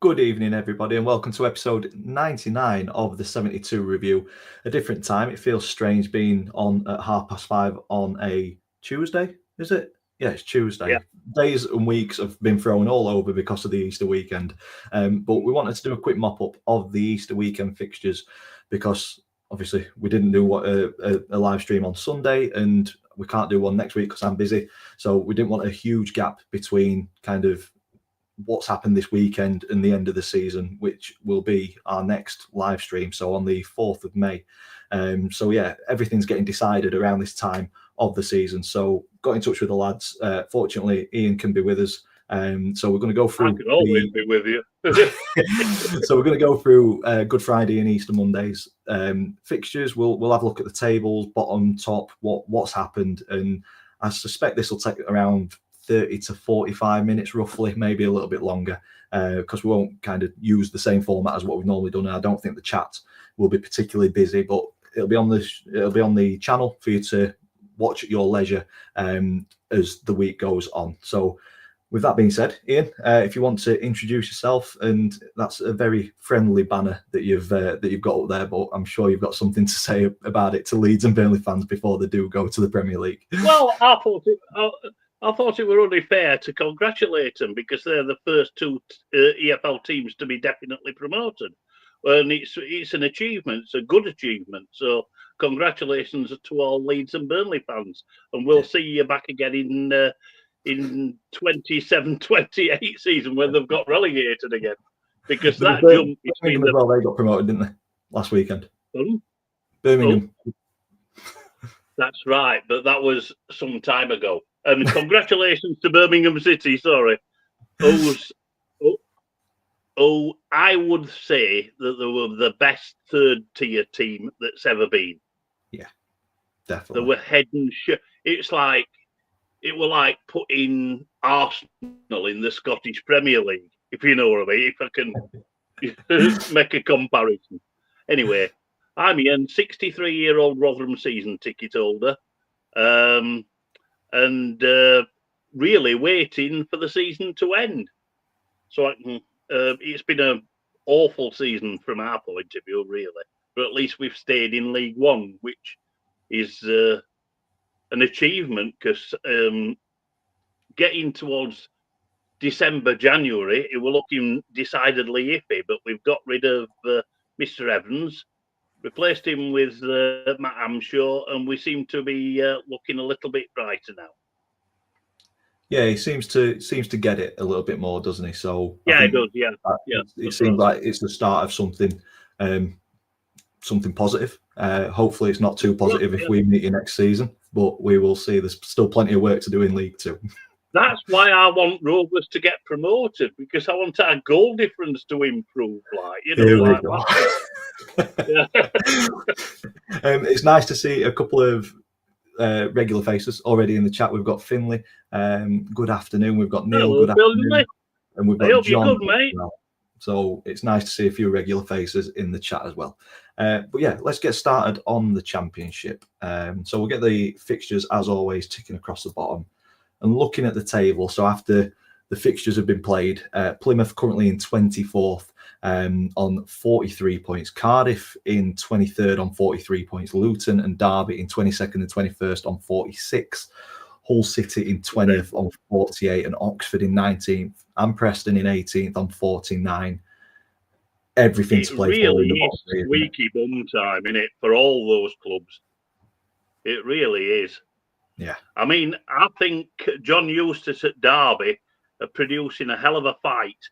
Good evening, everybody, and welcome to episode 99 of the 72 review. A different time. It feels strange being on at 5:30 on a Tuesday, is it? Yeah, it's Tuesday. Yeah. Days and weeks have been thrown all over because of the Easter weekend. But we wanted to do a quick mop-up of the Easter weekend fixtures because obviously we didn't do a live stream on Sunday and we can't do one next week because I'm busy. So we didn't want a huge gap between kind of what's happened this weekend and the end of the season, which will be our next live stream, so on the 4th of May. So yeah, everything's getting decided around this time of the season. So got in touch with the lads. Fortunately, Ian can be with us. So we're going to go through. I can always be with you. So we're going to go through Good Friday and Easter Mondays fixtures. We'll have a look at the tables, bottom, top, what's happened, and I suspect this will take around 30 to 45 minutes roughly, maybe a little bit longer, because we won't kind of use the same format as what we've normally done. And I don't think the chat will be particularly busy, but it'll be on the channel for you to watch at your leisure as the week goes on. So with that being said, Ian, if you want to introduce yourself, and that's a very friendly banner that you've got up there, but I'm sure you've got something to say about it to Leeds and Burnley fans before they do go to the Premier League. Well, I thought it were only fair to congratulate them because they're the first two EFL teams to be definitely promoted, and it's an achievement. It's a good achievement. So congratulations to all Leeds and Burnley fans, and we'll see you back again in 27-28 season when they've got relegated again, because that jump between them. Well, they got promoted, didn't they, last weekend? Birmingham. That's right, but that was some time ago. And congratulations to Birmingham City. Sorry, I would say that they were the best third-tier team that's ever been. Yeah, definitely. They were head and It's like it were like putting Arsenal in the Scottish Premier League, if you know what I mean. If I can make a comparison. Anyway, I'm Ian, 63-year-old Rotherham season ticket holder. And really waiting for the season to end. So I can, it's been an awful season from our point of view, really. But at least we've stayed in League One, which is an achievement, because getting towards December, January, it was looking decidedly iffy, but we've got rid of Mr. Evans, replaced him with Matt Amshaw, and we seem to be looking a little bit brighter now. Yeah, he seems to get it a little bit more, doesn't he? So yeah, he does. Yeah, it seems like it's the start of something positive. Hopefully, it's not too positive if we meet you next season, but we will see. There's still plenty of work to do in League Two. That's why I want Rovers to get promoted, because I want our goal difference to improve. It's nice to see a couple of regular faces already in the chat. We've got Finley. Good afternoon. We've got Neil. Hello, good afternoon. And we've got John. You're good, mate. So it's nice to see a few regular faces in the chat as well. But yeah, let's get started on the Championship. So we'll get the fixtures as always ticking across the bottom. And looking at the table, so after the fixtures have been played, Plymouth currently in 24th on 43 points. Cardiff in 23rd on 43 points. Luton and Derby in 22nd and 21st on 46. Hull City in 20th on 48 and Oxford in 19th. And Preston in 18th on 49. Everything's played. It really is squeaky bum time, isn't it, for all those clubs? It really is. Yeah. I mean, I think John Eustace at Derby are producing a hell of a fight.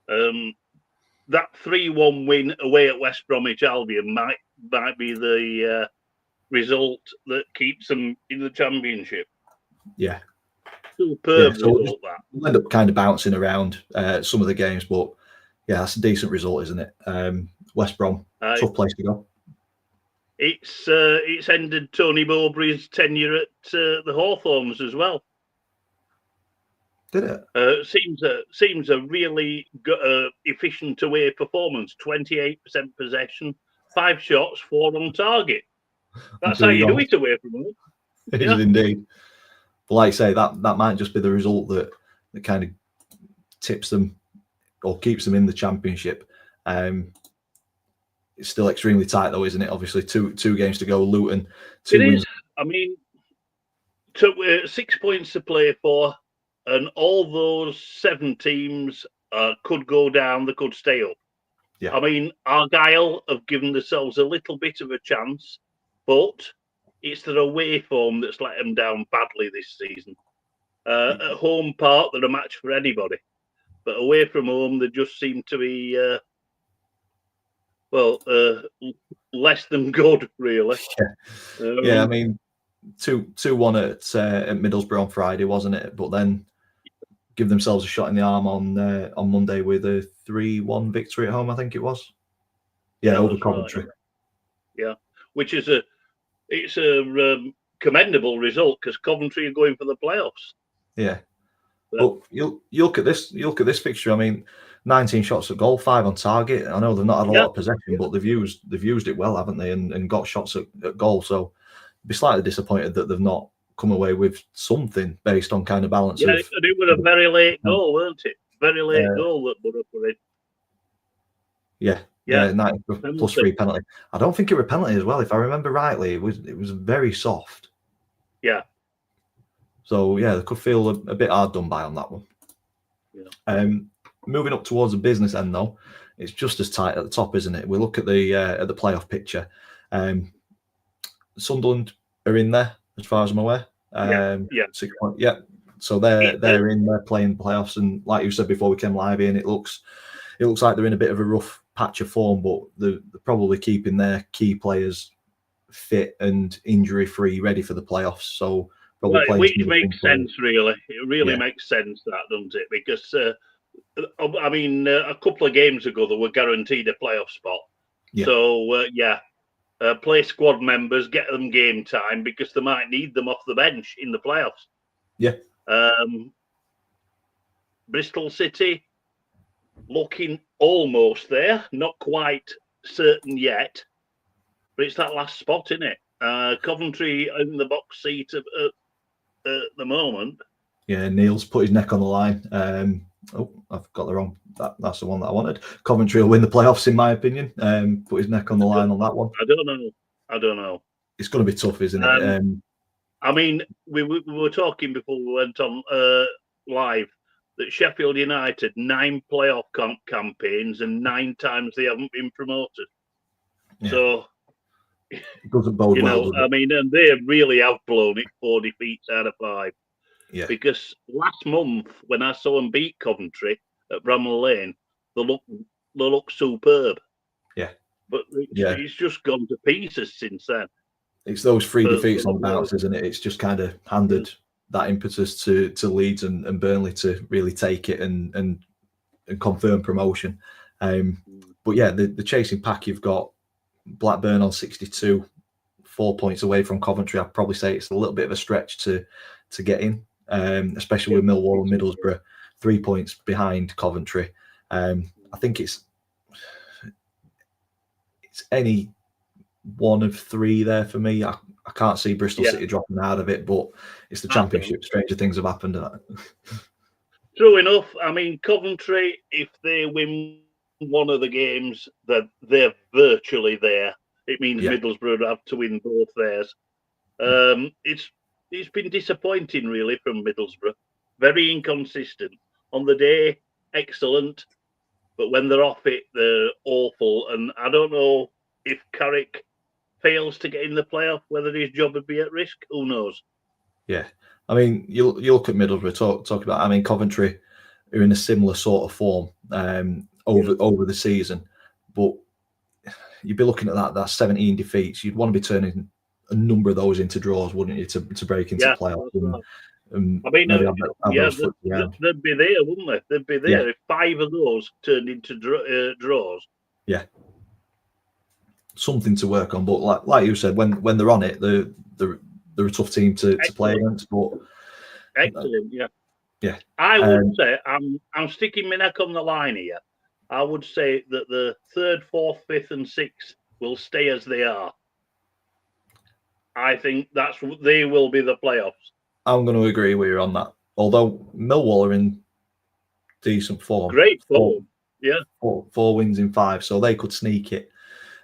That 3-1 win away at West Bromwich Albion might be the result that keeps them in the Championship. Yeah. Superb result, that. We'll end up kind of bouncing around some of the games, but yeah, that's a decent result, isn't it? West Brom, tough place to go. It's ended Tony Mowbray's tenure at the Hawthorns as well. Did it? Seems a really efficient away performance. 28% possession, 5 shots, 4 on target. That's how you do it away from home. It is indeed. But like I say, that might just be the result that kind of tips them or keeps them in the Championship. It's still extremely tight, though, isn't it? Obviously, two games to go. Luton, 2 wins. I mean, 6 points to play for, and all those 7 teams could go down, they could stay up. Yeah. I mean, Argyle have given themselves a little bit of a chance, but it's their away form that's let them down badly this season. At home part, they're a match for anybody, but away from home, they just seem to be, less than good, really. Yeah, I mean, 2-1 at Middlesbrough on Friday, wasn't it? But then give themselves a shot in the arm on Monday with a 3-1 victory at home, I think it was. Yeah, over Coventry. Right. Yeah, which is a commendable result because Coventry are going for the playoffs. Yeah, but you look at this fixture. I mean, 19 shots at goal, 5 on target. I know they've not had a lot of possession, but they've used it well, haven't they? And got shots at goal. So be slightly disappointed that they've not come away with something based on kind of balance. Yeah, it was a very late goal, weren't it? Very late goal that Borough put in. Yeah, 90 plus 3 penalty. I don't think it was a penalty as well. If I remember rightly, it was very soft. Yeah. So yeah, they could feel a bit hard done by on that one. Yeah. Moving up towards the business end, though, it's just as tight at the top, isn't it? We look at the playoff picture. Sunderland are in there, as far as I'm aware. 6 points. Yeah. So they're in there playing playoffs, and like you said before we came live, Ian, it looks like they're in a bit of a rough patch of form, but they're probably keeping their key players fit and injury free, ready for the playoffs. So probably which makes sense, really. It really makes sense, that, doesn't it? Because I mean, a couple of games ago they were guaranteed a playoff spot. Yeah. So play squad members, get them game time because they might need them off the bench in the playoffs. Yeah. Bristol City looking almost there, not quite certain yet, but it's that last spot, isn't it? Coventry in the box seat at the moment. Yeah, Neil's put his neck on the line. I've got the wrong. That's the one that I wanted. Coventry will win the playoffs, in my opinion. Put his neck on the line on that one. I don't know. It's going to be tough, isn't it? I mean, we were talking before we went on live that Sheffield United 9 playoff campaigns and 9 times they haven't been promoted. Yeah. So it doesn't bode well. I mean, and they really have blown it 4 defeats out of 5. Yeah. Because last month when I saw them beat Coventry at Bramall Lane, they look superb. Yeah. But it's just gone to pieces since then. It's those 3 defeats on bounce, isn't it? It's just kind of handed that impetus to Leeds and Burnley to really take it and confirm promotion. But yeah, the chasing pack, you've got Blackburn on 62, 4 points away from Coventry. I'd probably say it's a little bit of a stretch to get in, especially with Millwall and Middlesbrough 3 points behind Coventry. I think it's any one of 3 there for me. I can't see Bristol City dropping out of it, but it's the Championship. Stranger things have happened. True enough. I mean, Coventry, if they win one of the games, they're virtually there. It means Middlesbrough have to win both theirs. It's been disappointing, really, from Middlesbrough. Very inconsistent. On the day, excellent, but when they're off it, they're awful. And I don't know if Carrick fails to get in the playoff, whether his job would be at risk. Who knows? Yeah, I mean, you look at Middlesbrough. Talk about. I mean, Coventry are in a similar sort of form over the season, but you'd be looking at that 17 defeats. You'd want to be turning a number of those into draws, wouldn't you, to break into playoffs? I mean, they'd be there, wouldn't they? They'd be there if 5 of those turned into draws. Yeah, something to work on. But like you said, when they're on it, they're a tough team to play against. But excellent, yeah. I would say I'm sticking my neck on the line here. I would say that the 3rd, 4th, 5th, and 6th will stay as they are. I think they will be the playoffs. I'm going to agree with you on that. Although Millwall are in decent form, great form, Yeah. 4 wins in 5, so they could sneak it.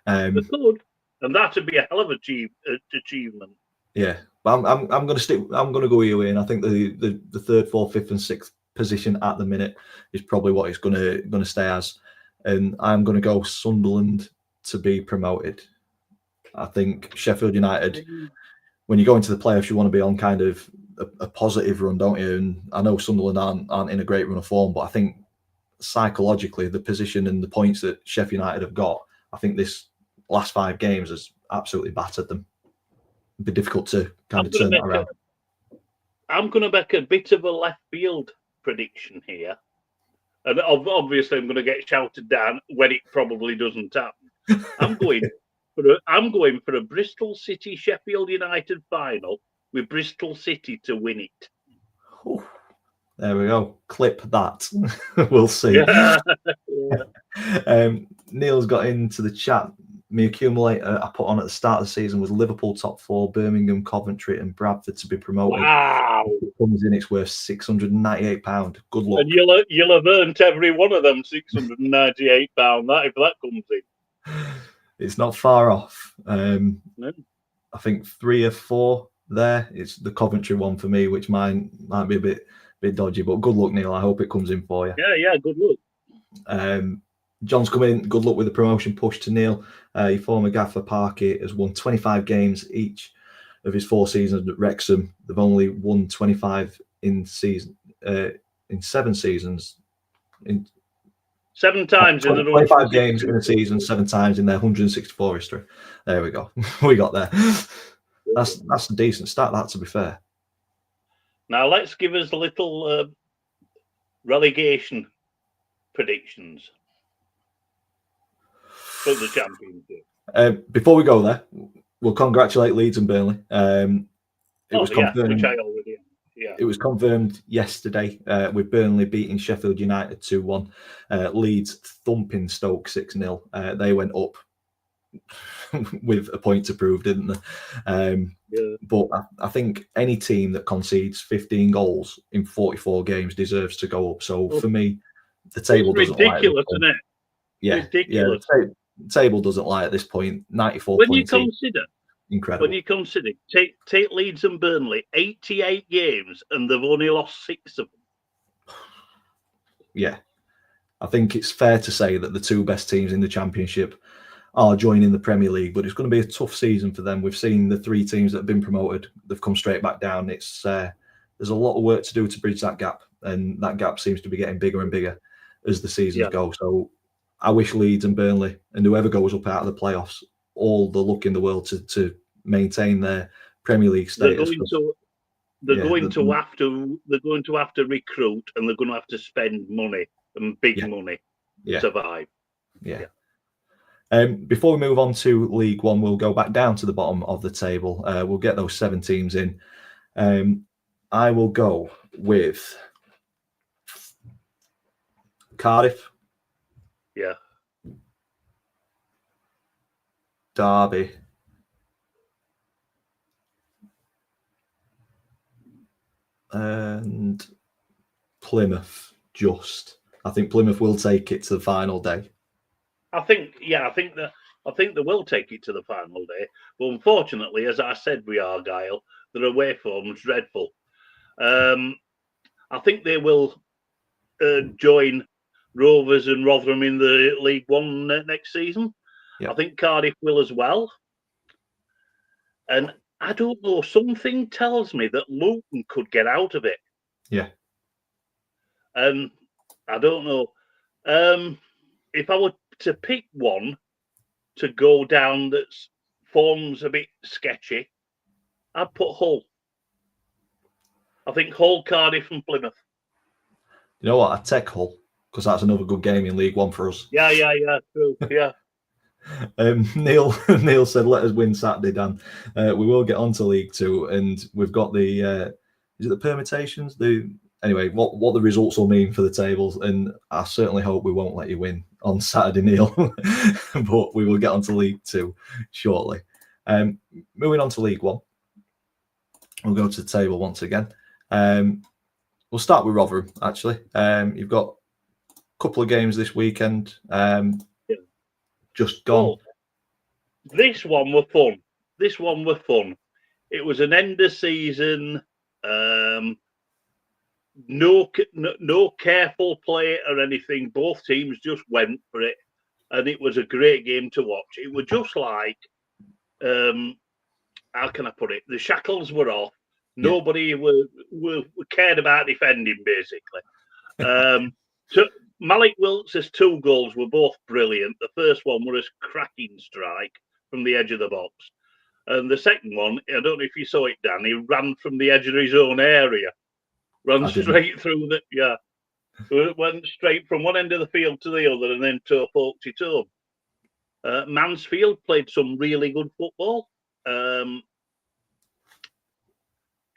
They could, and that would be a hell of achievement. Yeah, but I'm going to stick. I'm going to go your way, and I think the 3rd, 4th, 5th, and 6th position at the minute is probably what it's going to stay as, and I'm going to go Sunderland to be promoted. I think Sheffield United, when you go into the playoffs, you want to be on kind of a positive run, don't you? And I know Sunderland aren't in a great run of form, but I think psychologically, the position and the points that Sheffield United have got, I think this last 5 games has absolutely battered them. It'd be difficult to kind of turn that around. I'm going to make a bit of a left field prediction here. And obviously, I'm going to get shouted down when it probably doesn't happen. I'm going for a Bristol City Sheffield United final with Bristol City to win it. Ooh, there we go. Clip that. We'll see. Yeah. Neil's got into the chat. My accumulator I put on at the start of the season was Liverpool top 4, Birmingham, Coventry, and Bradford to be promoted. Wow! If it comes in, it's worth £698. Good luck. And you'll have earned every one of them £698. That if that comes in, it's not far off. No. I think 3 or 4 there. It's the Coventry one for me, which might be a bit dodgy, but good luck, Neil. I hope it comes in for you. Yeah, good luck. John's come in. Good luck with the promotion push to Neil. Your former gaffer Parky has won 25 games each of his 4 seasons at Wrexham. They've only won 25 in 7 seasons. 7 times in the 25 games in a season, 7 times in their 164 history. There we go. We got there. That's a decent start, that, to be fair. Now let's give us a little relegation predictions for the championship. Before we go there, we'll congratulate Leeds and Burnley. It was confirmed. Which I already am. Yeah. It was confirmed yesterday with Burnley beating Sheffield United 2-1. Leeds thumping Stoke 6-0. They went up with a point to prove, didn't they? But I think any team that concedes 15 goals in 44 games deserves to go up. So for me, the table doesn't lie. Ridiculous, isn't it? Yeah, ridiculous. Yeah, the table doesn't lie at this point. 94 when points. When you consider, take Leeds and Burnley, 88 games, and they've only lost 6 of them. Yeah, I think it's fair to say that the 2 best teams in the Championship are joining the Premier League, but it's going to be a tough season for them. We've seen the 3 teams that have been promoted; they've come straight back down. It's there's a lot of work to do to bridge that gap, and that gap seems to be getting bigger and bigger as the seasons go. So I wish Leeds and Burnley and whoever goes up out of the playoffs all the luck in the world to maintain their Premier League status. They're going to have to recruit, and they're going to have to spend money and big money to survive. Before we move on to League One, we'll go back down to the bottom of the table. We'll get those 7 teams in. I will go with Cardiff. Yeah. Derby. And Plymouth. I think Plymouth will take it to the final day. I think they will take it to the final day. But unfortunately, as I said with Argyle, their away form's dreadful. I think they will join Rovers and Rotherham in the League One next season. I think Cardiff will as well. And I don't know, something tells me that Luton could get out of it. Yeah. I don't know. If I were to pick one to go down that's form's a bit sketchy, I'd put Hull. I think Hull, Cardiff and Plymouth. You know what? I'd take Hull because that's another good game in League One for us. Yeah, true. Yeah. Neil said, "Let us win Saturday, Dan." We will get on to League Two, and we've got the is it the permutations? Anyway, what the results will mean for the tables, and I certainly hope we won't let you win on Saturday, Neil. But we will get on to League Two shortly. Moving on to League One, we'll go to the table once again. We'll start with Rotherham. Actually, you've got couple of games this weekend. Just gone. Well, this one were fun. It was an end of season. No careful play or anything. Both teams just went for it, and it was a great game to watch. It was just like, how can I put it? The shackles were off. Nobody were cared about defending, basically. So Malik Wilts' 2 goals were both brilliant. The first one was a cracking strike from the edge of the box. And the second one, I don't know if you saw it, Dan, he ran from the edge of his own area. Ran straight through went straight from one end of the field to the other and then poked it home. Mansfield played some really good football.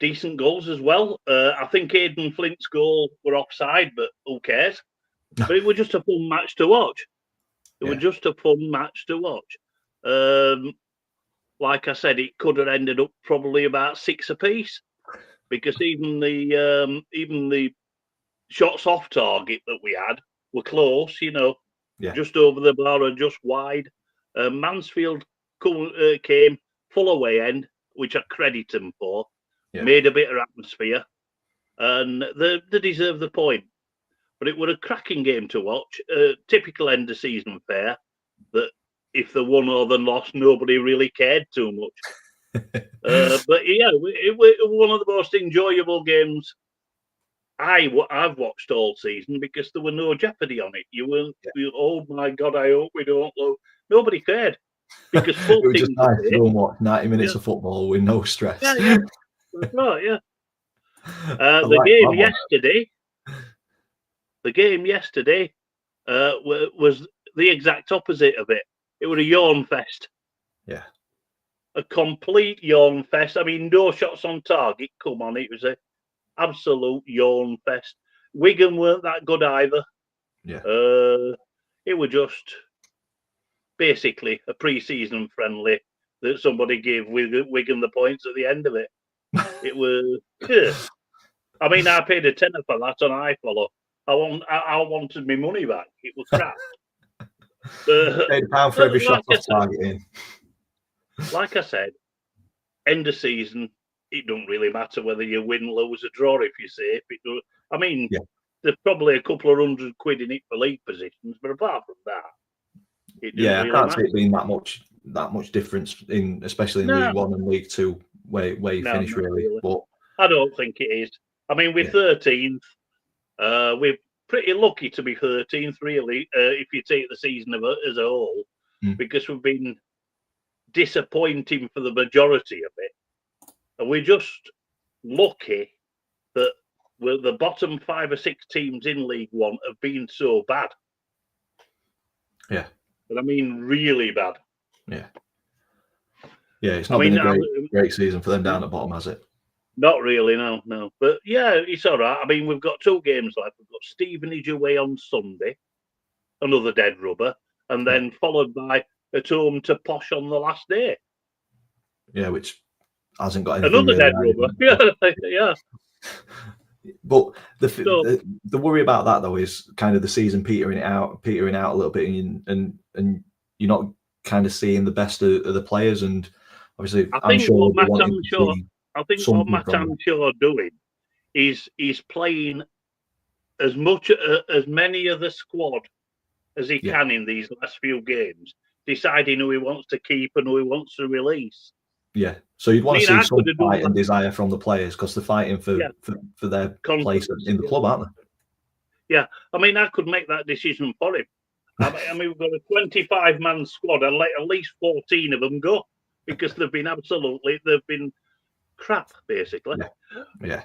Decent goals as well. I think Aidan Flint's goal were offside, but who cares? But it was just a fun match to watch. Like I said, it could have ended up probably about 6 apiece, because even the shots off target that we had were close, just over the bar and just wide. Mansfield came full away end, which I credit them for. Made a bit of atmosphere, and they deserve the point. But it was a cracking game to watch. Typical end of season fare that if they won or they lost, nobody really cared too much. But yeah, it was one of the most enjoyable games I've watched all season, because there were no jeopardy on it. You weren't, oh my God, I hope we don't lose. Nobody cared, because it was just nice to go and watch 90 minutes of football with no stress. Right, yeah. The game yesterday was the exact opposite of it. It was a yawn fest. Yeah. A complete yawn fest. I mean, no shots on target. Come on, it was an absolute yawn fest. Wigan weren't that good either. Yeah. It was just basically a pre-season friendly that somebody gave Wigan the points at the end of it. It was. I mean, I paid a tenner for that on iFollow. I wanted my money back. It was crap. Paid £1 for every shot off targeting. Like I said, end of season, it don't really matter whether you win, lose, or draw if you're safe. I mean, there's probably a couple of £100 in it for league positions, but apart from that, it doesn't really matter. I can't see it being that much difference especially in League One and League Two, where you finish really. But I don't think it is. I mean, we're 13th. We're pretty lucky to be 13th, really, if you take the season as a whole, because we've been disappointing for the majority of it. And we're just lucky that the bottom 5 or 6 teams in League One have been so bad. Yeah. But I mean, really bad. Yeah. Yeah, it's not been a great season for them down at bottom, has it? Not really, no. But yeah, it's all right. I mean, we've got 2 games left. We've got Stevenage away on Sunday, another dead rubber, and then followed by at home to Posh on the last day. Yeah, which hasn't got anything. Another dead rubber. Yeah. But the worry about that though is kind of the season petering out a little bit, and you're not kind of seeing the best of the players. And obviously, I think what Matt Anshaw doing is playing as many of the squad as he can in these last few games, deciding who he wants to keep and who he wants to release. Yeah, so you'd want to see some fight and desire from the players, because they're fighting for their place in the club, aren't they? Yeah, I mean, I could make that decision for him. I mean, we've got a 25-man squad and let at least 14 of them go, because they've been crap, basically. Yeah.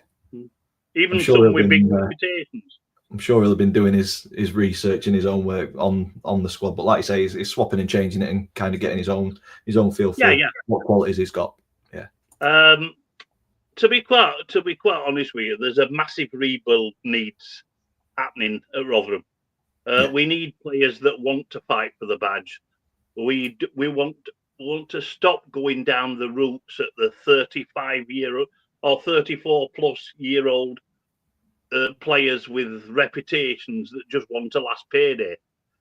Even some with big reputations. I'm sure he'll have been doing his research and his own work on the squad, but like you say, he's swapping and changing it and kind of getting his own feel for what qualities he's got. Yeah. To be quite honest with you, there's a massive rebuild needs happening at Rotherham. We need players that want to fight for the badge. We want to stop going down the routes at the 35-year or 34-plus-year-old players with reputations that just want a last payday.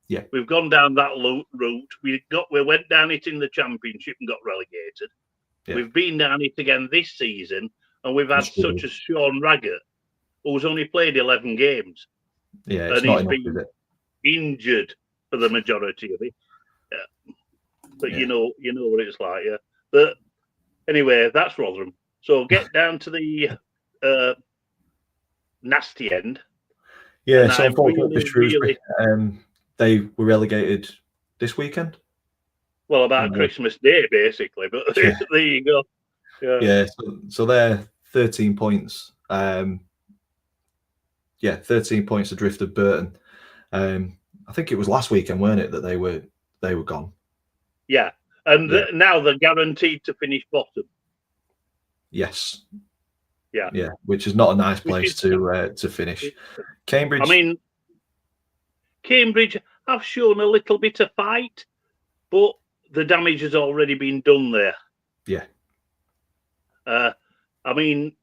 Yeah. We've gone down that route. We went down it in the Championship and got relegated. Yeah. We've been down it again this season, and we've had such as Sean Raggett, who's only played 11 games. Yeah, it's and not he's enough, been is it? injured for the majority of it. Yeah. But Yeah. you know what it's like, yeah. But anyway, that's Rotherham. So get down to the nasty end. Yeah, so unfortunately for Shrewsbury, they were relegated this weekend. Well, about Christmas Day, basically. But there you go. Yeah, so they're 13 points. 13 points adrift of Burton. I think it was last weekend, weren't it, that they were gone? Yeah, and now they're guaranteed to finish bottom. Yes. Yeah, which is not a nice place to finish. Cambridge. I mean, Cambridge have shown a little bit of fight, but the damage has already been done there. Yeah. I mean,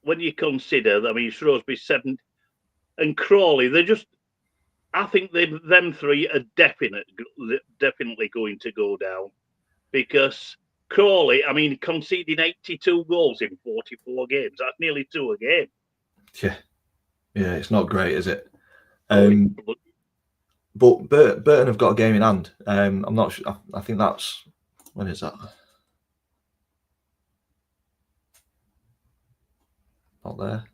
when you consider, Shrewsbury 7 and Crawley, they're just. I think them three are definitely going to go down, because Crawley, conceding 82 goals in 44 games. That's nearly 2 a game. Yeah, it's not great, is it? But Burton have got a game in hand. I'm not sure. I think that's, when is that? Not there.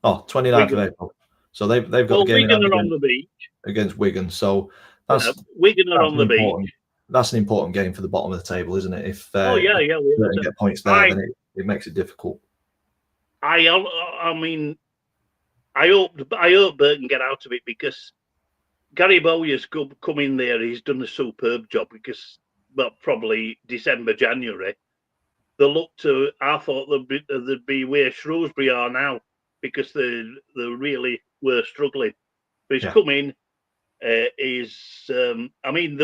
29th of April. So they've got a game Wigan are on the beach against Wigan. So that's Wigan are on the beach. That's an important game for the bottom of the table, isn't it? If we get points there, then it makes it difficult. I hope Burton get out of it, because Gary Bowyer's come in there. He's done a superb job, because probably December, January, I thought they'd be where Shrewsbury are now, because they really were struggling. But he's come in. They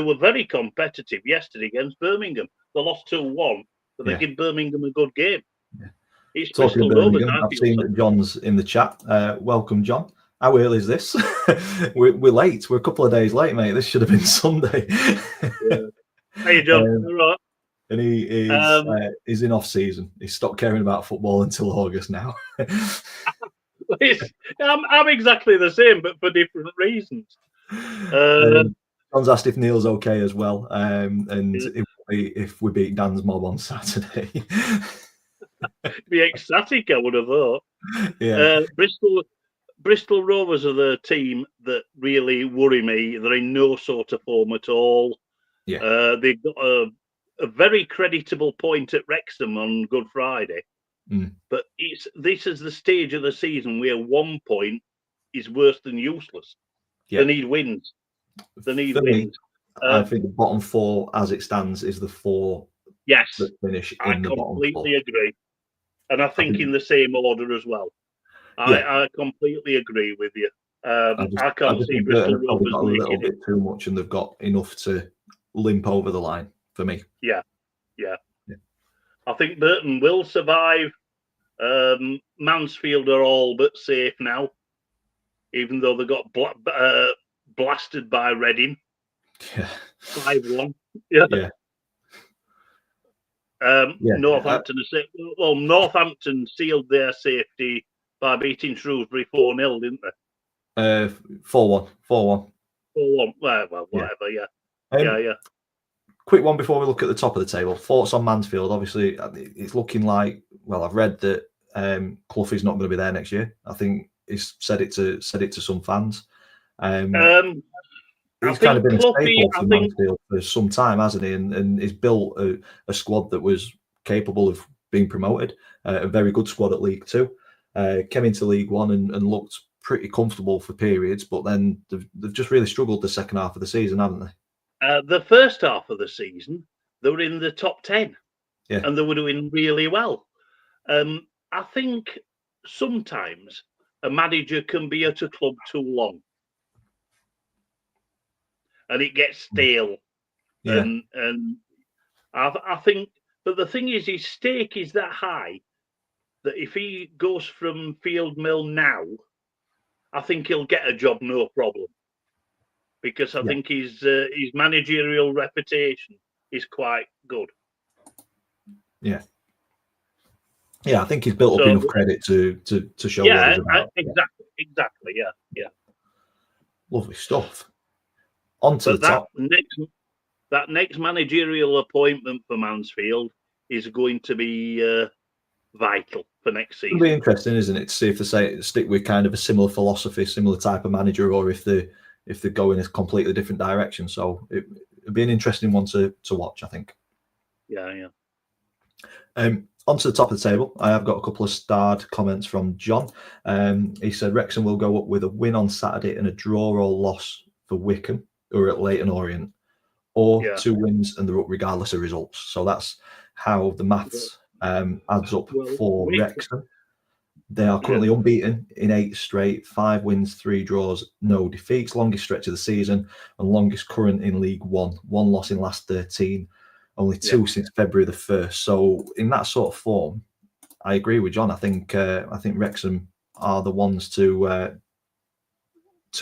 were very competitive yesterday against Birmingham. They lost 2-1, but they give Birmingham a good game. Yeah. It's Bristol Rovers. I've seen that John's in the chat. Welcome, John. How early is this? we're late. We're a couple of days late, mate. This should have been Sunday. Hey, John. All right. And he is in off season. He's stopped caring about football until August now. I'm exactly the same, but for different reasons. John's asked if Neil's okay as well, and if we beat Dan's mob on Saturday. Be ecstatic, I would have thought. Yeah. Bristol Rovers are the team that really worry me. They're in no sort of form at all. Yeah. They've got a very creditable point at Wrexham on Good Friday. But this is the stage of the season where 1 point is worse than useless. Yeah. They need wins. I think the bottom 4, as it stands, is the 4 that finish in the bottom 4. I completely agree. And I think in the same order as well. I completely agree with you. I can't see Bristol Rovers got a little bit too much, and they've got enough to limp over the line for me. Yeah. I think Burton will survive. Mansfield are all but safe now, even though they got blasted by Reading. 5-1. Northampton sealed their safety by beating Shrewsbury 4-0, didn't they? 4-1. 4-1. Well, whatever. Yeah. Quick one before we look at the top of the table. Thoughts on Mansfield? Obviously, it's looking like. Well, I've read that Clough is not going to be there next year. I think he's said it to some fans. He's kind of been a staple for Mansfield for some time, hasn't he? And he's built a squad that was capable of being promoted. A very good squad at League Two. Came into League One and looked pretty comfortable for periods, but then they've just really struggled the second half of the season, haven't they? The first half of the season, they were in the top 10, and they were doing really well. I think sometimes a manager can be at a club too long, and it gets stale. And I think, but the thing is, his stake is that high that if he goes from Field Mill now, I think he'll get a job no problem, because I think his managerial reputation is quite good. Yeah. Yeah, I think he's built up enough credit to show what he's about. Exactly. Yeah. Lovely stuff. On to the top. That next managerial appointment for Mansfield is going to be vital for next season. It'll be interesting, isn't it, to see if they stick with kind of a similar philosophy, similar type of manager, or if they go in a completely different direction. So it'll be an interesting one to watch, I think. Yeah. Onto the top of the table, I have got a couple of starred comments from John. He said Wrexham will go up with a win on Saturday and a draw or loss for Wycombe, who are at Leyton Orient, or 2 wins and they're up regardless of results. So that's how the maths adds up for Wrexham. They are currently unbeaten in 8 straight, 5 wins, 3 draws, no defeats, longest stretch of the season, and longest current in League One. 1 loss in last 13. Only 2 since February the 1st. So in that sort of form, I agree with John. I think Wrexham are the ones to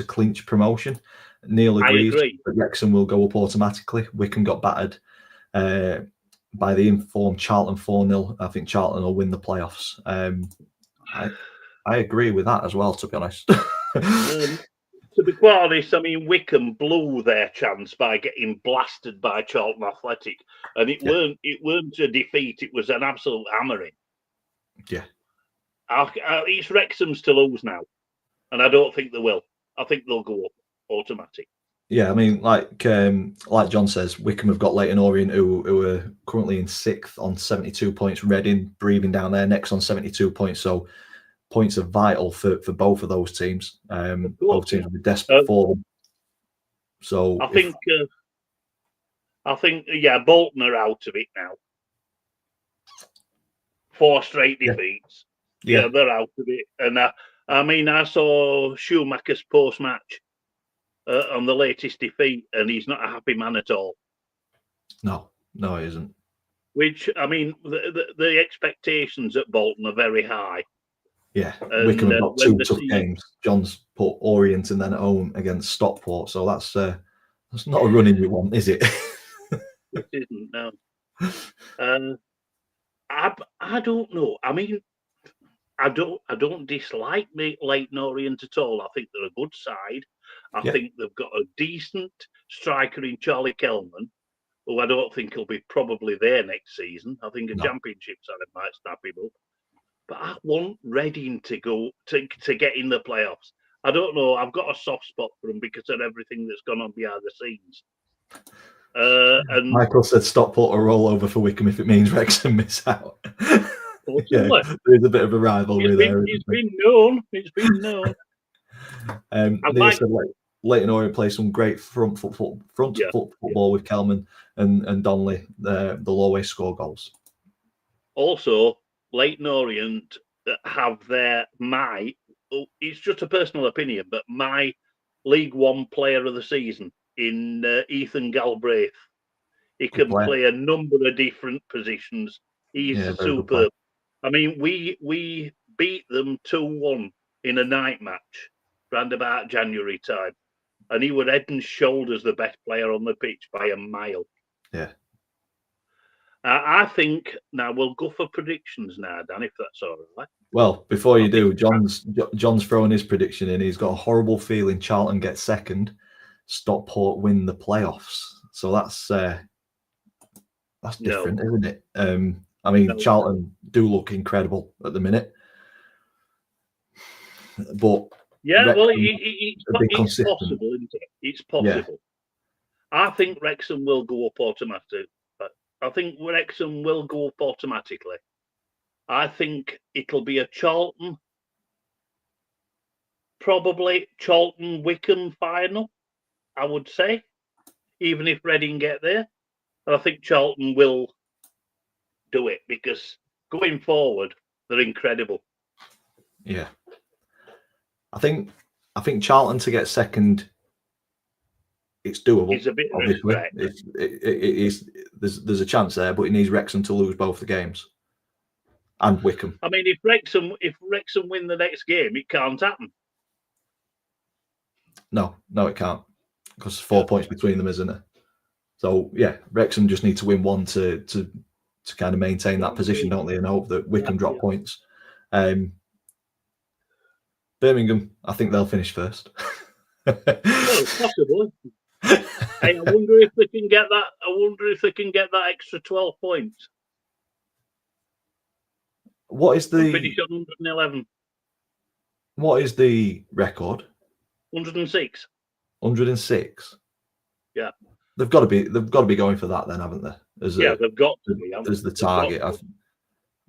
clinch promotion. Neil agrees that Wrexham will go up automatically. Wycombe got battered by the informed Charlton 4-0. I think Charlton will win the playoffs. I agree with that as well, to be honest. To be quite honest, I mean, Wycombe blew their chance by getting blasted by Charlton Athletic, and it weren't a defeat; it was an absolute hammering. Yeah, it's Wrexham's to lose now, and I don't think they will. I think they'll go up automatic. Yeah, I mean, like John says, Wycombe have got Leyton Orient, who are currently in 6th on 72 points. Reading breathing down there next on 72 points. So points are vital for both of those teams. Both teams will be desperate for them. So I think Bolton are out of it now. 4 straight defeats. Yeah, they're out of it. And I mean, I saw Schumacher's post-match on the latest defeat, and he's not a happy man at all. No, he isn't. Which, I mean, the expectations at Bolton are very high. Yeah, Wycombe have got 2 tough games. John's put Orient and then at home against Stockport, so that's not a running you want, is it? It isn't, no. I don't know. I mean, I don't dislike Leyton Orient at all. I think they're a good side. I think they've got a decent striker in Charlie Kelman, who I don't think he'll be probably there next season. I think a championship side might snap him up. But I want Reading to go to get in the playoffs. I don't know. I've got a soft spot for them because of everything that's gone on behind the scenes. And Michael said Stockport a rollover for Wycombe if it means Wrexham miss out. There's a bit of a rivalry there. It's been known. Neil said Leyton Orient play some great front football with Kelman and Donnelly. They'll always score goals. Also, Leyton Orient have it's just a personal opinion, but my League One player of the season in Ethan Galbraith. He can play a number of different positions. He's superb. I mean, we beat them 2-1 in a night match round about January time, and he was head and shoulders the best player on the pitch by a mile. Yeah. I think now we'll go for predictions now, Dan, if that's all right. Well, before you do, John's throwing his prediction in. He's got a horrible feeling Charlton get second, Stockport win the playoffs. So that's different, isn't it? I mean, Charlton do look incredible at the minute, but it's possible, isn't it? It's possible. Yeah. I think Wrexham will go up automatically. I think Wrexham will go up automatically. I think it'll be a probably Charlton-Wycombe final, I would say, even if Reading get there. I think Charlton will do it because going forward, they're incredible. Yeah. I think Charlton to get second, it's doable. It's a bit obviously. It is. There's a chance there, but it needs Wrexham to lose both the games. and Wickham. I mean, if Wrexham win the next game, it can't happen. No, it can't, because 4 points between them, isn't it? So yeah, Wrexham just need to win one to kind of maintain that position, don't they, and hope that Wickham drop points. Birmingham, I think they'll finish first. Well, possibly. Hey, I wonder if they can get that. I wonder if they can get that extra 12 points. What is the finish on 111? What is the record? 106. 106. Yeah. They've got to be going for that then, haven't they? They've got to be. As the target.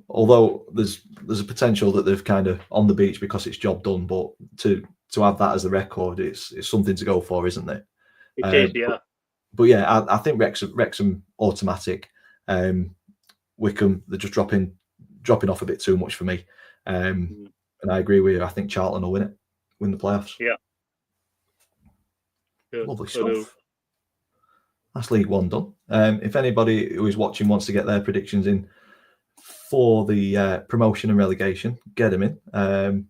Although there's a potential that they've kind of on the beach because it's job done, but to have that as the record, it's something to go for, isn't it? It is, yeah. But yeah, I think Wrexham automatic. Wickham, they're just dropping off a bit too much for me. And I agree with you. I think Charlton will win the playoffs. Yeah. Good. Lovely stuff. That's League One done. If anybody who is watching wants to get their predictions in for the promotion and relegation, get them in. I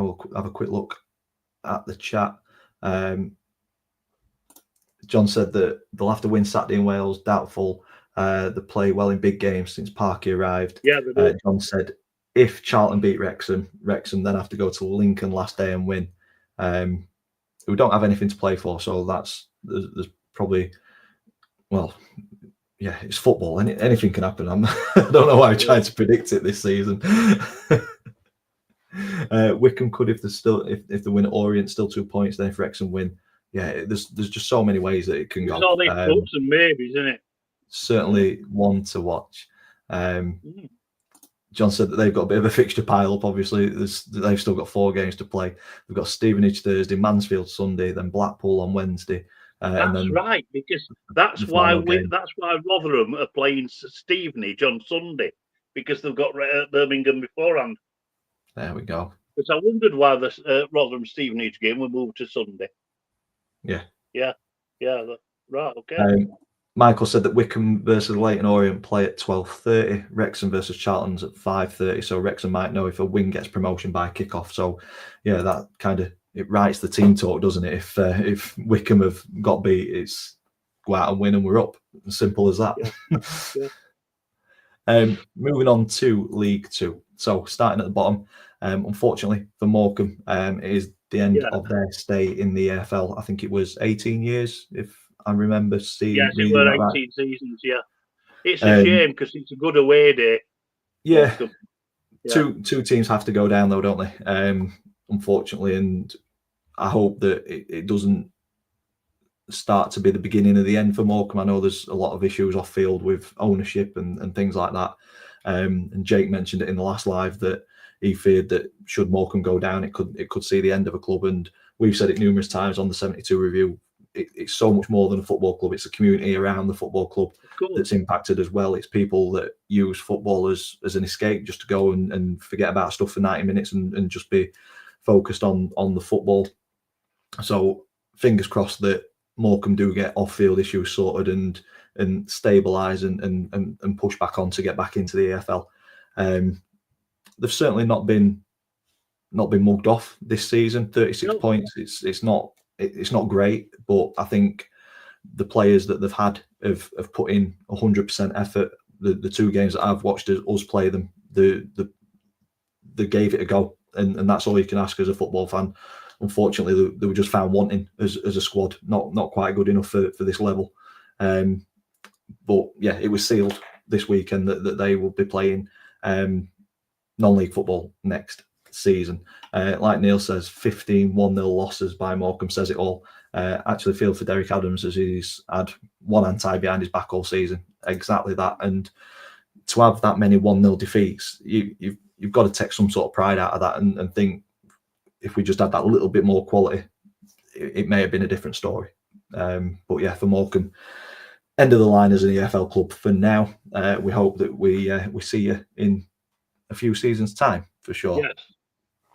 will have a quick look at the chat. John said that they'll have to win Saturday in Wales. Doubtful. They play well in big games since Parky arrived. Yeah, John said if Charlton beat Wrexham then have to go to Lincoln last day and win. We don't have anything to play for, so there's probably, well, yeah, it's football. Anything can happen. I don't know why I tried to predict it this season. Wickham could if they win at Orient, still 2 points. Then if Wrexham win, yeah, there's just so many ways that it can go. There's all these hopes and maybes, isn't it? Certainly one to watch. John said that they've got a bit of a fixture pile up. Obviously, they've still got 4 games to play. They've got Stevenage Thursday, Mansfield Sunday, then Blackpool on Wednesday. That's right, because that's why Rotherham are playing Stevenage on Sunday, because they've got Birmingham beforehand. There we go. Because I wondered why the Rotherham Stevenage game will move to Sunday. Yeah. Right. Okay. Michael said that Wickham versus Leyton Orient play at 12:30. Wrexham versus Charlton's at 5:30. So Wrexham might know if a win gets promotion by kickoff. So yeah, that kind of it writes the team talk, doesn't it? If Wickham have got beat, it's go out and win and we're up. As simple as that. Yeah. Moving on to League Two. So starting at the bottom, unfortunately for Morecambe, it is the end of their stay in the EFL. I think it was 18 years, if I remember seeing. Yes, it were 18 seasons. Yeah, it's a shame because it's a good away day. Yeah, two teams have to go down though, don't they? Unfortunately, and I hope that it doesn't start to be the beginning of the end for Morecambe. I know there's a lot of issues off field with ownership and things like that. And Jake mentioned it in the last live that he feared that should Morecambe go down, it could see the end of a club. And we've said it numerous times on the 72 review. It's so much more than a football club. It's a community around the football club that's impacted as well. It's people that use football as an escape, just to go and forget about stuff for 90 minutes and just be focused on the football. So fingers crossed that Morecambe do get off-field issues sorted and stabilise and push back on to get back into the EFL. They've certainly not been mugged off this season. 36 points. It's not great, but I think the players that they've had have put in 100% effort. The 2 games that I've watched us play them, they gave it a go, and that's all you can ask as a football fan. Unfortunately, they were just found wanting as a squad, not quite good enough for this level. But yeah, it was sealed this weekend that they will be playing non-league football next season. Like Neil says, 15 1-0 losses by Morecambe says it all. Actually feel for Derek Adams, as he's had one hand tied behind his back all season. Exactly that. And to have that many 1-0 defeats, you've got to take some sort of pride out of that and think, if we just had that little bit more quality, it may have been a different story. But yeah, for Morecambe, end of the line as an EFL club for now. We hope that we see you in a few seasons' time, for sure. Yes,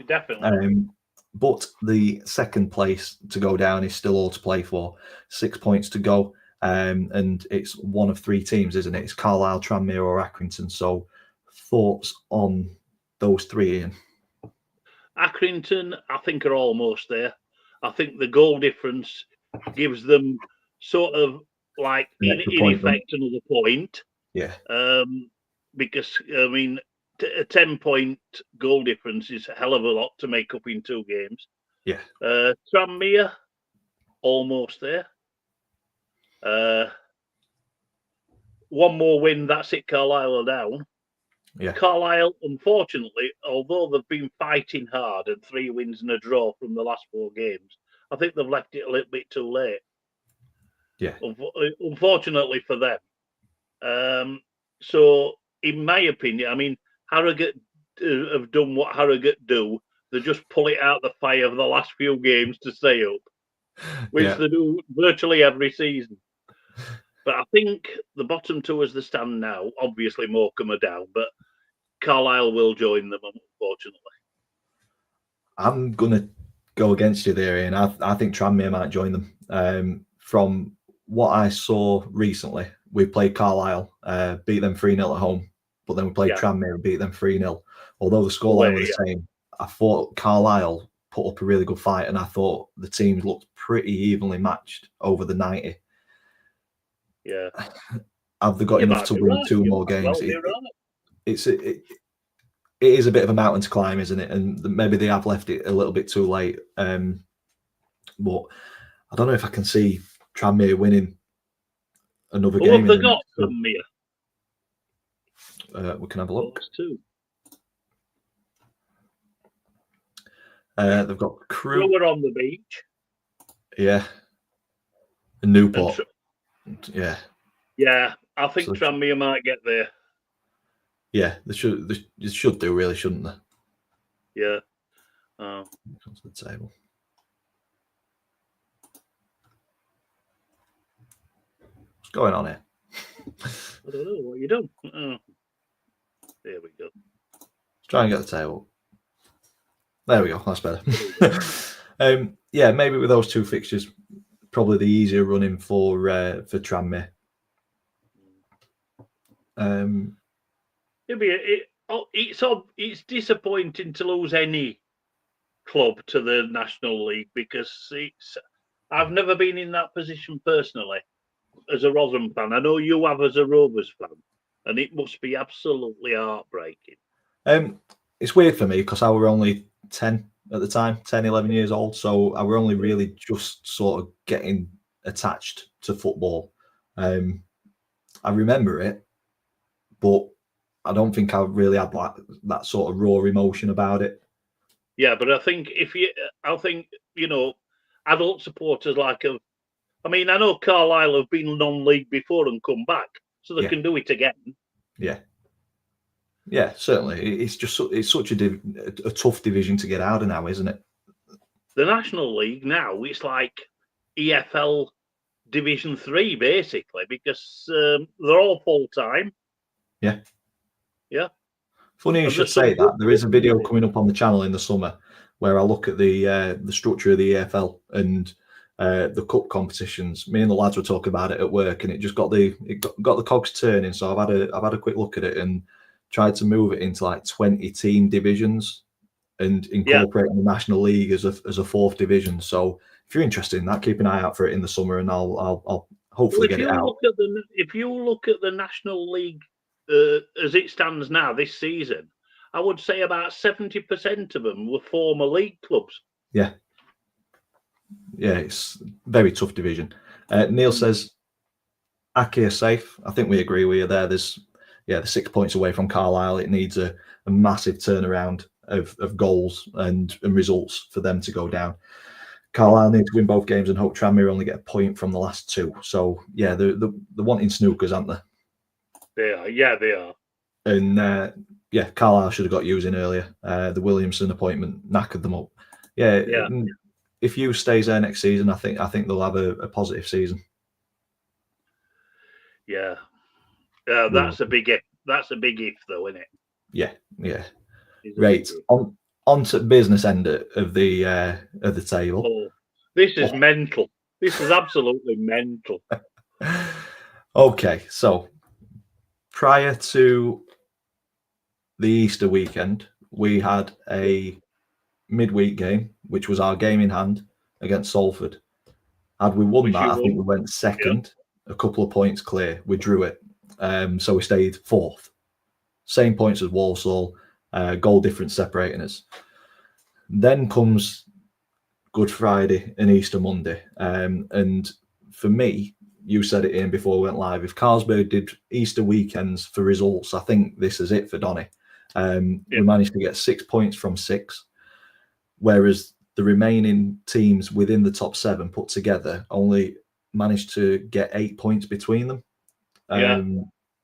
definitely. But the second place to go down is still all to play for. 6 points to go. And it's one of 3 teams, isn't it? It's Carlisle, Tranmere or Accrington. So Thoughts on those three, Ian? Accrington, I think, are almost there. I think the goal difference gives them sort of like, in effect, another point. Yeah. Because, I mean, a 10-point goal difference is a hell of a lot to make up in 2 games. Yeah. Tranmere, almost there. One more win, that's it. Carlisle are down. Yeah. Carlisle, unfortunately, although they've been fighting hard and 3 wins and a draw from the last 4 games, I think they've left it a little bit too late. Yeah. Unfortunately for them. So, in my opinion, I mean, Harrogate have done what Harrogate do. They just pull it out the fire for the last few games to stay up, which they do virtually every season. But I think the bottom 2 as they stand now, obviously Morecambe are down, but Carlisle will join them, unfortunately. I'm going to go against you there, Ian. I think Tranmere might join them. From what I saw recently, we played Carlisle, beat them 3-0 at home, but then we played Tranmere and beat them 3-0. Although the scoreline was the same, I thought Carlisle put up a really good fight, and I thought the teams looked pretty evenly matched over the 90. Yeah. Have they got enough to win 2 more games? It is a bit of a mountain to climb, isn't it? And maybe they have left it a little bit too late. But I don't know if I can see Tranmere winning another game. Have they got Tranmere? We can have a look. Two. They've got Crewe. Crewe on the beach. Yeah. And Newport. Yeah. Yeah, I think Tranmere might get there. Yeah, they should do, really, shouldn't they? Yeah. Comes to the table. What's going on here? I don't know what you done. There we go. Let's try and get the table. There we go. That's better. Yeah, maybe with those 2 fixtures, probably the easier running for Tranmere. It's disappointing to lose any club to the National League, because I've never been in that position personally as a Rotherham fan. I know you have as a Rovers fan, and it must be absolutely heartbreaking. It's weird for me because I were only 10 at the time, 10, 11 years old. So I were only really just sort of getting attached to football. I remember it, but I don't think I really had that sort of raw emotion about it. Yeah, but I think adult supporters I know Carlisle have been non-league before and come back, so they can do it again. Yeah. Yeah, certainly. It's such a tough division to get out of now, isn't it? The National League now, it's like EFL Division 3, basically, because they're all full-time. Yeah. Yeah. Funny you should say that. There is a video coming up on the channel in the summer where I look at the structure of the EFL and the cup competitions. Me and the lads were talking about it at work, and it just got the cogs turning. So I've had a quick look at it and tried to move it into like 20-team divisions and incorporating the National League as a 4th division. So if you're interested in that, keep an eye out for it in the summer, and I'll hopefully get it out. If you look at the National League as it stands now this season, I would say about 70% of them were former league clubs. Yeah. Yeah, it's a very tough division. Neil says, Aki are safe. I think we agree with you there. They're 6 points away from Carlisle. It needs a massive turnaround of goals and results for them to go down. Carlisle need to win both games and hope Tranmere only get a point from the last 2. So, yeah, they're wanting snookers, aren't they? They are. Yeah, they are. And, Carlisle should have got using earlier. The Williamson appointment knackered them up. Yeah. If Hughes stays there next season, I think they'll have a positive season. Yeah. That's a big if. That's a big if, though, isn't it? Yeah. Right. On to business end of the table. Oh, this is mental. This is absolutely mental. Okay, so prior to the Easter weekend, we had a midweek game, which was our game in hand against Salford. Had we won that, I think we went second, a couple of points clear. We drew it. So we stayed fourth. Same points as Walsall, goal difference separating us. Then comes Good Friday and Easter Monday. And for me, you said it, Ian, before we went live, if Carlsberg did Easter weekends for results, I think this is it for Donny. We managed to get 6 points from 6, whereas the remaining teams within the top 7 put together only managed to get 8 points between them.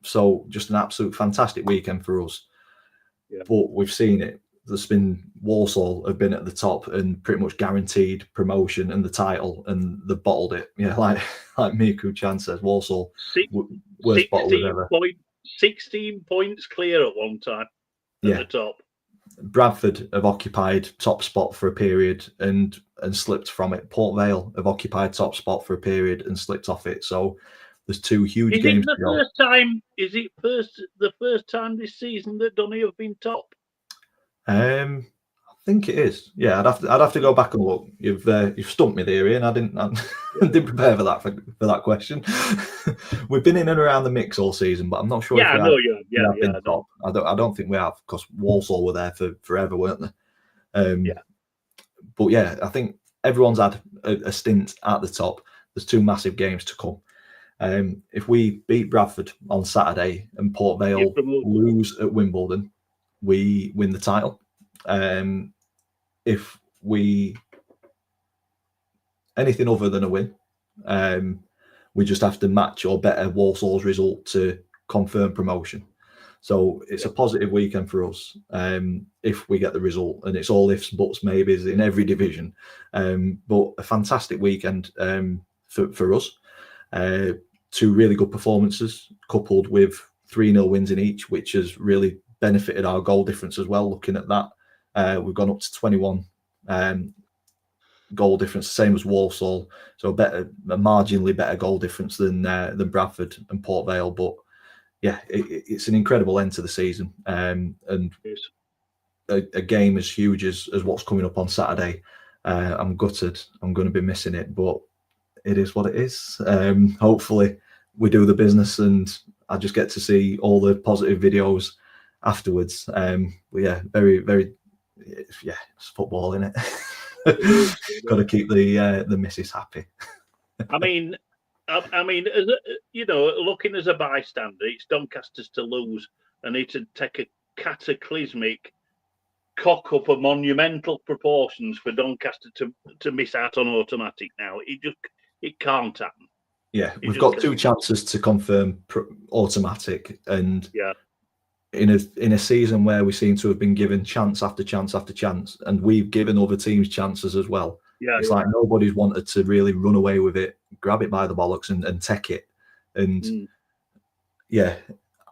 So just an absolute fantastic weekend for us. But we've seen it. There's been Walsall have been at the top and pretty much guaranteed promotion and the title, and they've bottled it. Yeah, like Miku Chan says, Walsall worst bottle ever. 16 points clear at one time at the top. Bradford have occupied top spot for a period and slipped from it. Port Vale have occupied top spot for a period and slipped off it. So there's 2 huge games. Is it the first time this season that Donny have been top? I think it is. Yeah, I'd have to go back and look. You've stumped me there, Ian. I didn't prepare for that question. We've been in and around the mix all season, but I'm not sure. I know you have. Top. I don't think we have, because Walsall were there for forever, weren't they? But yeah, I think everyone's had a stint at the top. There's 2 massive games to come. If we beat Bradford on Saturday and Port Vale lose at Wimbledon, we win the title. If we anything other than a win, we just have to match or better Walsall's result to confirm promotion. So it's a positive weekend for us if we get the result, and it's all ifs, buts, maybes in every division. But a fantastic weekend for us. 2 really good performances coupled with 3-0 wins in each, which has really benefited our goal difference as well. Looking at that, we've gone up to 21 goal difference, same as Walsall. So a marginally better goal difference than Bradford and Port Vale. But yeah, it's an incredible end to the season, and a game as huge as what's coming up on Saturday. I'm gutted. I'm going to be missing it, but it is what it is. Hopefully we do the business and I just get to see all the positive videos afterwards. But yeah, very, very, it's football, isn't it? Got to keep the missus happy. I mean, as looking as a bystander, it's Doncaster's to lose, and it'd take a cataclysmic cock up of monumental proportions for Doncaster to miss out on automatic now. It can't happen. Yeah, we've got 2 chances to confirm automatic, and in a season where we seem to have been given chance after chance after chance, and we've given other teams chances as well. It's like nobody's wanted to really run away with it, grab it by the bollocks and take it. And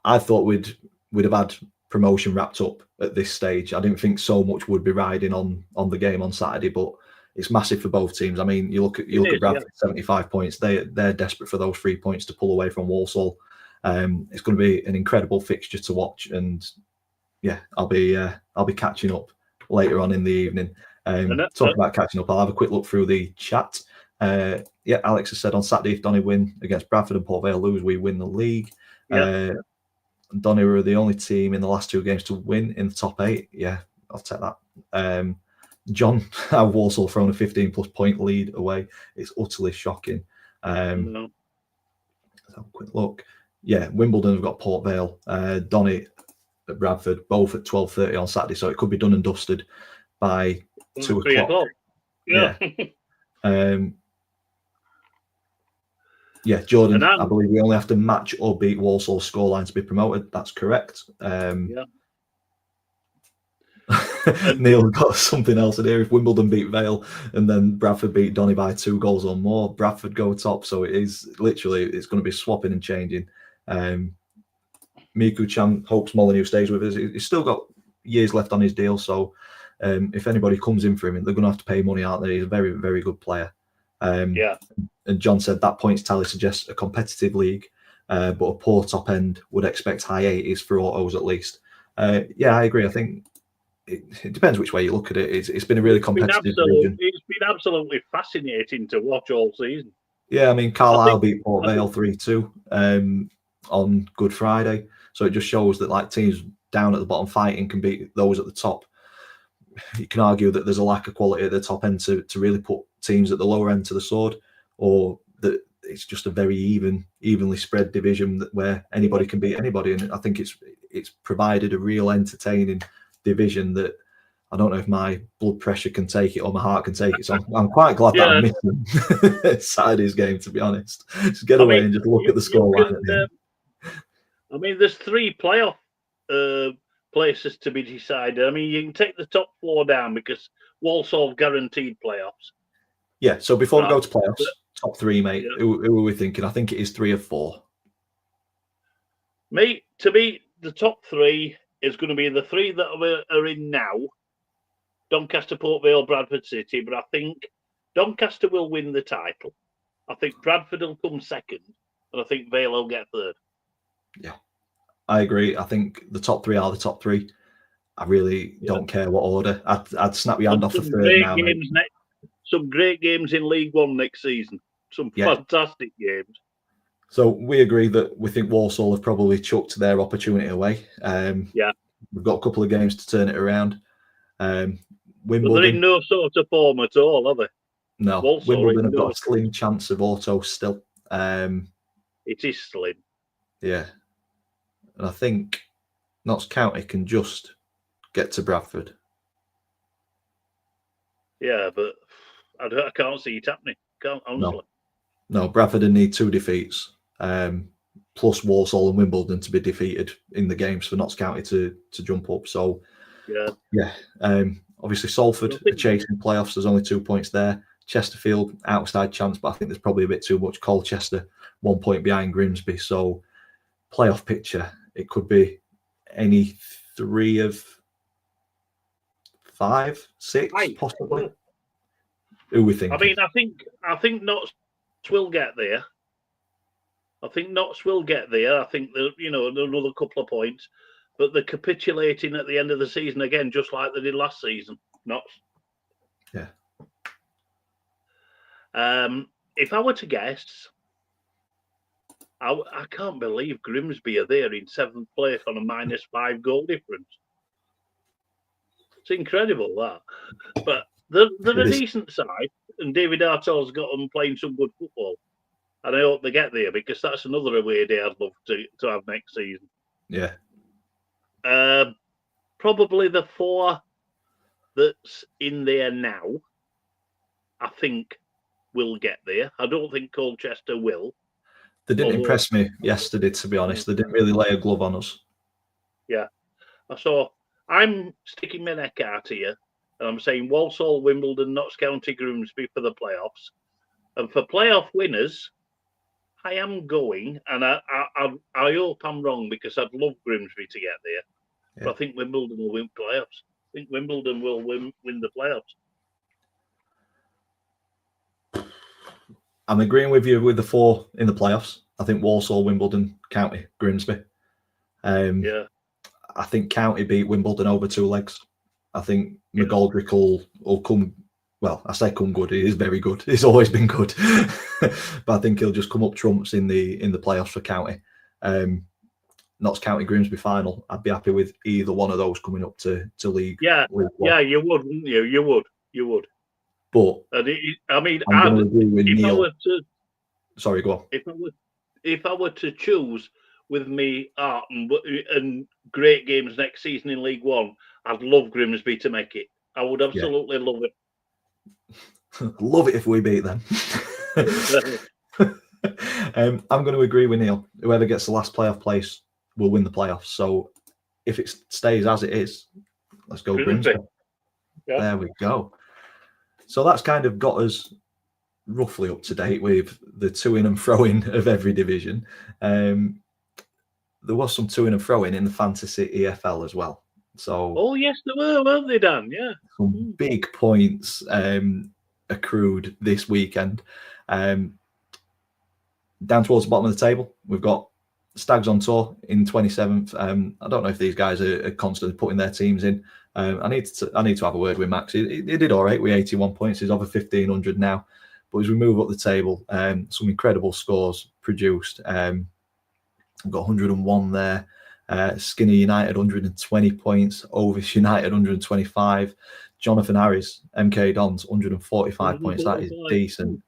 I thought we'd have had promotion wrapped up at this stage. I didn't think so much would be riding on the game on Saturday, but it's massive for both teams. I mean, you look at Bradford, 75 points. They're desperate for those 3 points to pull away from Walsall. It's going to be an incredible fixture to watch, and I'll be catching up later on in the evening. Talking about catching up, I'll have a quick look through the chat. Alex has said on Saturday, if Donny win against Bradford and Port Vale lose, we win the league. Donny were the only team in the last 2 games to win in the top 8. Yeah, I'll take that. John, Walsall thrown a 15+ point lead away. It's utterly shocking. Let's have a quick look. Yeah, Wimbledon have got Port Vale. Donny at Bradford, both at 12:30 on Saturday, so it could be done and dusted by 2 o'clock. Jordan, I believe we only have to match or beat Walsall's scoreline to be promoted. That's correct. Neil got something else in here. If Wimbledon beat Vale and then Bradford beat Donny by 2 goals or more, Bradford go top. So it's going to be swapping and changing. Miku Chan hopes Molyneux stays with us. He's still got years left on his deal, so if anybody comes in for him, they're going to have to pay money, aren't they? He's a very, very good player. And John said that points tally suggests a competitive league, but a poor top end would expect high 80s for autos at least. Yeah, I agree. I think it depends which way you look at it. It's been a really competitive division. It's been absolutely fascinating to watch all season. Yeah, I mean, Carlisle beat Port Vale 3-2 on Good Friday. So it just shows that like teams down at the bottom fighting can beat those at the top. You can argue that there's a lack of quality at the top end to really put teams at the lower end to the sword, or that it's just a very evenly spread division where anybody can beat anybody. And I think it's provided a real entertaining division that I don't know if my blood pressure can take it or my heart can take it. So I'm quite glad that I'm missing Saturday's game, to be honest. Just get away and just look at the scoreline at the end. I mean, there's 3 playoff places to be decided. I mean, you can take the top 4 down because Walsall guaranteed playoffs. Yeah, so before we go to playoffs, top 3, mate, who are we thinking? I think it is 3 or 4. Mate, to me, the top 3 is going to be the 3 that are in now. Doncaster, Port Vale, Bradford City, but I think Doncaster will win the title. I think Bradford will come second, and I think Vale will get third. Yeah, I agree. I think the top 3 are the top 3. I really don't care what order. I'd snap your hand off the third now. Some great games in League One next season. Some fantastic games. So we agree that we think Walsall have probably chucked their opportunity away. We've got a couple of games to turn it around. Wimbledon, but they're in no sort of form at all, are they? No, Walsall Wimbledon have got a slim chance of auto still. It is slim. Yeah, and I think Notts County can just get to Bradford. Yeah, but I can't see it happening. Honestly. No, Bradford need 2 defeats, plus Walsall and Wimbledon to be defeated in the games for Notts County to jump up. So yeah. Obviously Salford are chasing playoffs. There's only 2 points there. Chesterfield outside chance, but I think there's probably a bit too much. Colchester 1 point behind Grimsby. So playoff picture, it could be any 3 of 5, 6 possibly. Who we think? I mean, I think Notts will get there. I think another couple of points, but they're capitulating at the end of the season again, just like they did last season. Notts. Yeah. If I were to guess, I can't believe Grimsby are there in 7th place on a -5 goal difference. It's incredible that, but they're a decent side, and David Artell's got them playing some good football, and I hope they get there because that's another away day I'd love to have next season. Yeah. Probably the 4 that's in there now, I think will get there. I don't think Colchester will. They didn't impress me yesterday, to be honest. They didn't really lay a glove on us. Yeah. So I'm sticking my neck out here, and I'm saying Walsall, Wimbledon, Notts County, Grimsby for the playoffs. And for playoff winners, I am going, and I hope I'm wrong because I'd love Grimsby to get there. Yeah. But I think Wimbledon will win playoffs. I think Wimbledon will win the playoffs. I'm agreeing with you with the 4 in the playoffs. I think Walsall, Wimbledon, County, Grimsby. I think County beat Wimbledon over 2 legs. I think McGoldrick will come. Well, I say come good. He is very good. He's always been good, but I think he'll just come up trumps in the playoffs for County. Notts County Grimsby final. I'd be happy with either one of those coming up to league. Yeah, league you would, wouldn't you? You would. But sorry, go on. If I were to choose with me art and great games next season in League One, I'd love Grimsby to make it. I would absolutely love it. Love it if we beat them. I'm going to agree with Neil. Whoever gets the last playoff place will win the playoffs. So if it stays as it is, let's go Grimsby. Yeah. There we go. So that's kind of got us roughly up to date with the to-in and throw-in of every division. There was some to-in and throw-in in the Fantasy EFL as well. So yes, there were, weren't they, Dan? Yeah. Some big points accrued this weekend. Down towards the bottom of the table, we've got Stags on tour in 27th. I don't know if these guys are constantly putting their teams in. I need to have a word with Max. He did all right with 81 points. He's over 1,500 now. But as we move up the table, some incredible scores produced. We've got 101 there. Skinner United 120 points. Ovis United 125. Jonathan Harris, MK Dons 145 points. That is decent.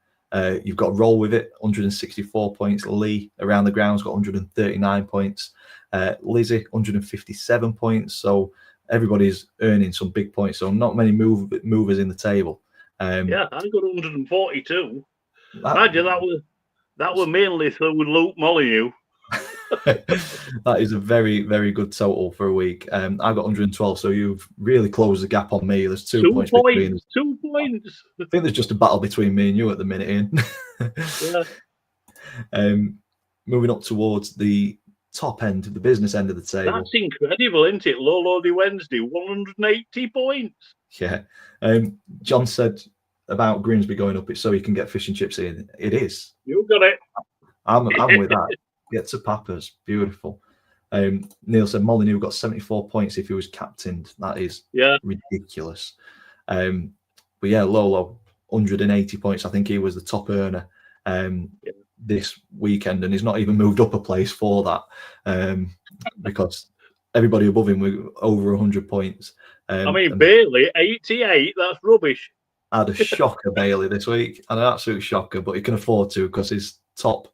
You've got Roll With It 164 points. Lee around the ground's got 139 points. Lizzie 157 points. So everybody's earning some big points. So not many movers in the table. I got 142. Imagine that was mainly through Luke Molyneux. That is a very, very good total for a week. I've got 112, so you've really closed the gap on me. There's 2 points between us. 2 points. I think there's just a battle between me and you at the minute, Ian. Yeah. Moving up towards the top end, the business end of the table. That's incredible, isn't it? Low Lordy Wednesday, 180 points. Yeah. John said about Grimsby going up, it's so he can get fish and chips in. It is. You got it. I'm with that. Get to Pappers. Beautiful. Neil said Molyneux got 74 points if he was captained. That is ridiculous. But yeah, Lolo, 180 points. I think he was the top earner this weekend, and he's not even moved up a place for that because everybody above him were over 100 points. Bailey, 88, that's rubbish. I had a shocker, Bailey, this week, an absolute shocker, but he can afford to because he's top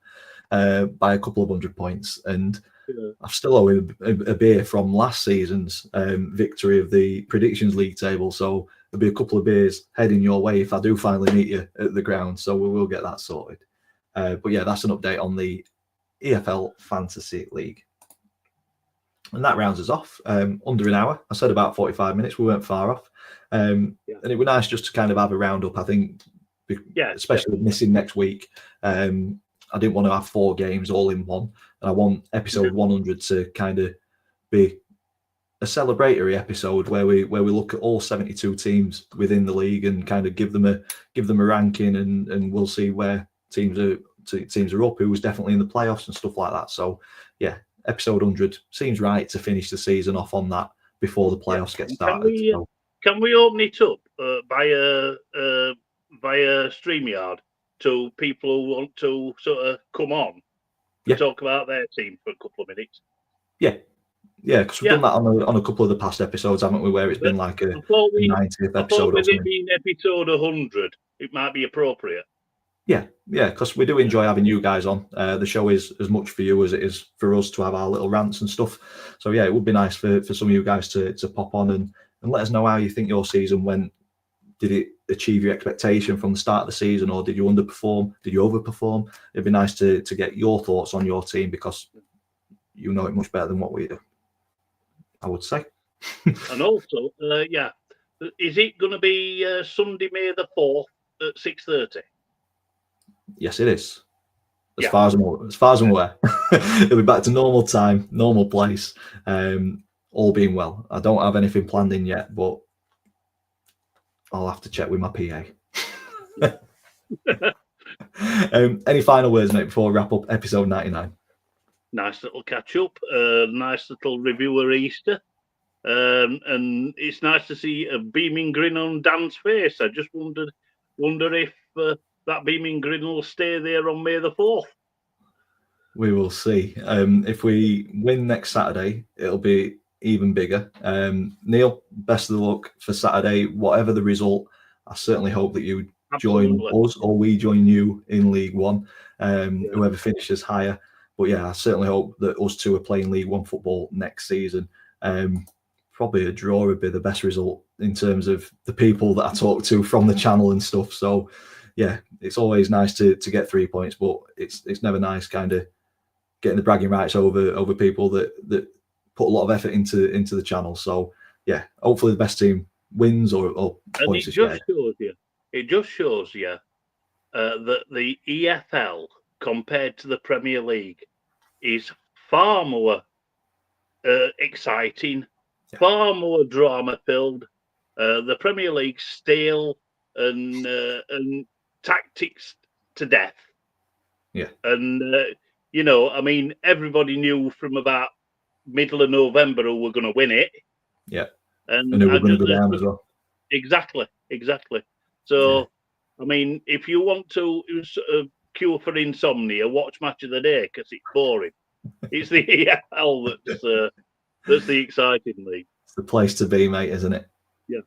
by a couple of 100 points. And I've still owe him a beer from last season's victory of the Predictions League table. So there'll be a couple of beers heading your way if I do finally meet you at the ground. So we will get that sorted. But yeah, that's an update on the EFL Fantasy League. And that rounds us off. Under an hour. I said about 45 minutes. We weren't far off. And it was nice just to kind of have a roundup, I think, especially missing next week. I didn't want to have 4 games all in one. And I want episode 100 to kind of be a celebratory episode where we look at all 72 teams within the league and kind of give them a ranking, and we'll see where teams are up, who was definitely in the playoffs and stuff like that. So yeah, episode 100 seems right to finish the season off on that before the playoffs get started. Can we open it up via StreamYard to people who want to sort of come on and talk about their team for a couple of minutes? Yeah, because we've done that on a couple of the past episodes, haven't we? Where it's been like a 90th episode. With it being episode 100, it might be appropriate. Yeah, because we do enjoy having you guys on. The show is as much for you as it is for us to have our little rants and stuff. So yeah, it would be nice for some of you guys to pop on and let us know how you think your season went. Did it achieve your expectation from the start of the season, or did you underperform? Did you overperform? It'd be nice to get your thoughts on your team, because you know it much better than what we do, I would say. And also, is it going to be Sunday, May the 4th at 6:30? Yes, it is. As far as I'm aware, it'll be back to normal time, normal place, all being well. I don't have anything planned in yet, but I'll have to check with my PA. Any final words, mate, before we wrap up episode 99? Nice little catch up, nice little review of Easter. And it's nice to see a beaming grin on Dan's face. I just wonder if that beaming grin will stay there on May the 4th. We will see. If we win next Saturday, it'll be even bigger. Neil, best of luck for Saturday. Whatever the result, I certainly hope that you join us or we join you in League One, whoever finishes higher. But yeah, I certainly hope that us two are playing League One football next season. Probably a draw would be the best result in terms of the people that I talk to from the channel and stuff. So yeah, it's always nice to get 3 points, but it's never nice kind of getting the bragging rights over people that put a lot of effort into the channel. So yeah, hopefully the best team wins or points. It just shows you that the EFL compared to the Premier League is far more exciting, far more drama filled. The Premier League stale and tactics to death. Yeah, and I mean, everybody knew from about middle of November who were going to win it. Yeah. And who were going to go down as well. Exactly. So, I mean, if you want to cure for insomnia, watch Match of the Day because it's boring. It's the EFL that's the exciting league. It's the place to be, mate, isn't it? Yeah.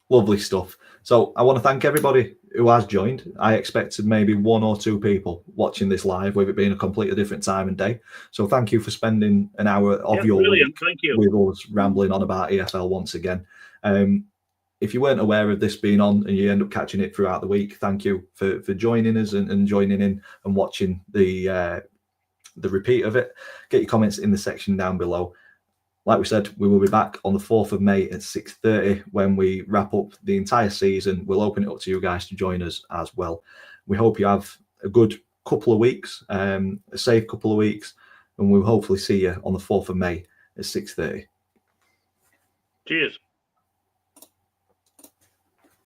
Lovely stuff. So I want to thank everybody who has joined. I expected maybe 1 or 2 people watching this live, with it being a completely different time and day. So thank you for spending an hour of your week with us rambling on about EFL once again. If you weren't aware of this being on and you end up catching it throughout the week, thank you for joining us and joining in and watching the repeat of it. Get your comments in the section down below. Like we said, we will be back on the 4th of May at 6:30 when we wrap up the entire season. We'll open it up to you guys to join us as well. We hope you have a good couple of weeks, a safe couple of weeks, and we'll hopefully see you on the 4th of May at 6:30. Cheers.